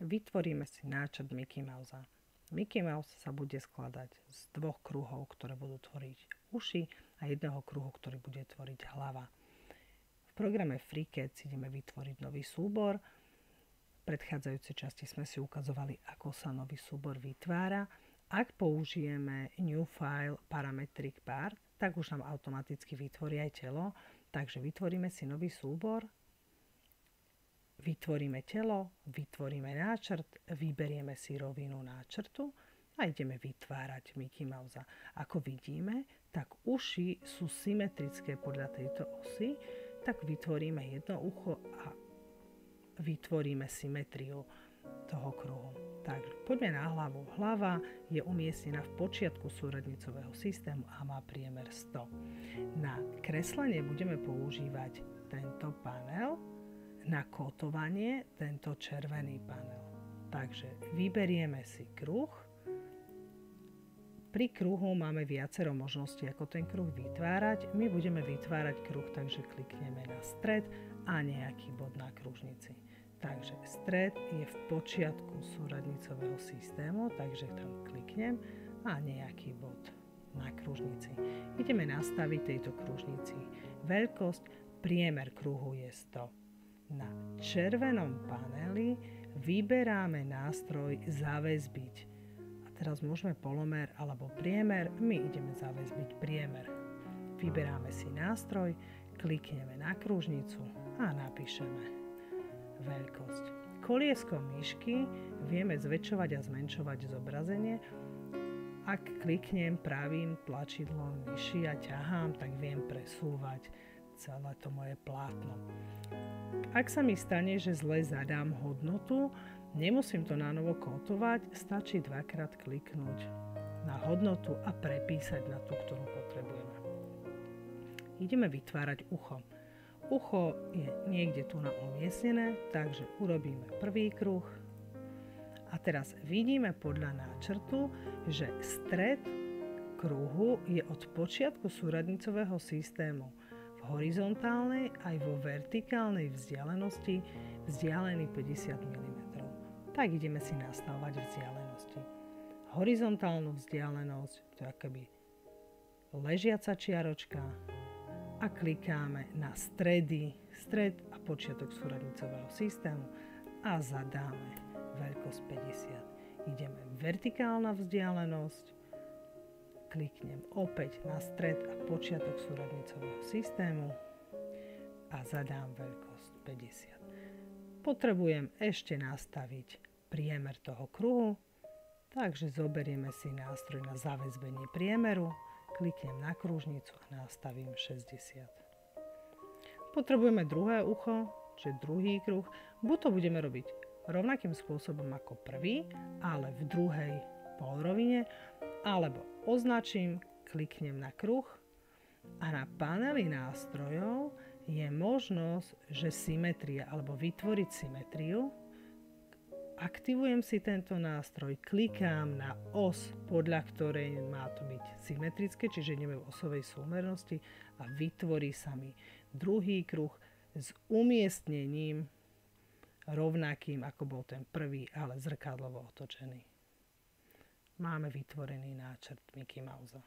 vytvoríme si náčrt Mickey Mousea. Mickey Mouse sa bude skladať z 2 kruhov, ktoré budú tvoriť uši a 1 kruhu, ktorý bude tvoriť hlava. V programe FreeCAD si ideme vytvoriť nový súbor. V predchádzajúcej časti sme si ukazovali, ako sa nový súbor vytvára. Ak použijeme New File Parametric Part, tak už nám automaticky vytvorí aj telo. Takže vytvoríme si nový súbor, vytvoríme telo, vytvoríme náčrt, vyberieme si rovinu náčrtu a ideme vytvárať Mickey Mousea. Ako vidíme, tak uši sú symetrické podľa tejto osy, tak vytvoríme jedno ucho a vytvoríme symetriu toho kruhu. Takže poďme na hlavu. Hlava je umiestnená v počiatku súradnicového systému a má priemer 100. Na kreslenie budeme používať tento panel, na kótovanie tento červený panel. Takže vyberieme si kruh. Pri kruhu máme viacero možností, ako ten kruh vytvárať. My budeme vytvárať kruh, takže klikneme na stred a nejaký bod na kružnici. Takže stred je v počiatku súradnicového systému, takže tam kliknem a nejaký bod na kružnici. Ideme nastaviť tejto kružnici veľkosť, priemer kruhu je 100. Na červenom paneli vyberáme nástroj zaväzbiť. A teraz môžeme polomer alebo priemer, my ideme zaväzbiť priemer. Vyberáme si nástroj, klikneme na kružnicu a napíšeme veľkosť. Kolieskom myšky vieme zväčšovať a zmenšovať zobrazenie. Ak kliknem pravým tlačidlom myši a ťahám, tak viem presúvať celé to moje plátno. Ak sa mi stane, že zle zadám hodnotu, nemusím to nanovo kótovať, stačí 2-krát kliknúť na hodnotu a prepísať na tú, ktorú potrebujeme. Ideme vytvárať ucho. Ucho je niekde tu na umiestnené, takže urobíme prvý kruh. A teraz vidíme podľa náčrtu, že stred kruhu je od počiatku súradnicového systému v horizontálnej aj vo vertikálnej vzdialenosti vzdialený 50 mm. Tak ideme si nastavovať vzdialenosti. Horizontálnu vzdialenosť, to je akoby ležiaca čiaročka, a klikáme na stred a počiatok súradnicového systému a zadáme veľkosť 50. Ideme vertikálna vzdialenosť, kliknem opäť na stred a počiatok súradnicového systému a zadám veľkosť 50. Potrebujem ešte nastaviť priemer toho kruhu, takže zoberieme si nástroj na zaväzbenie priemeru, kliknem na kružnicu a nastavím 60. Potrebujeme druhé ucho, čiže druhý kruh. Buď to budeme robiť rovnakým spôsobom ako prvý, ale v druhej polrovine, alebo označím, kliknem na kruh a na paneli nástrojov je možnosť, že symetria alebo vytvoriť symetriu. Aktivujem si tento nástroj, klikám na os, podľa ktorej má to byť symetrické, čiže ideme v osovej súmernosti a vytvorí sa mi druhý kruh s umiestnením rovnakým, ako bol ten prvý, ale zrkadlovo otočený. Máme vytvorený náčrt Mickey Mousea.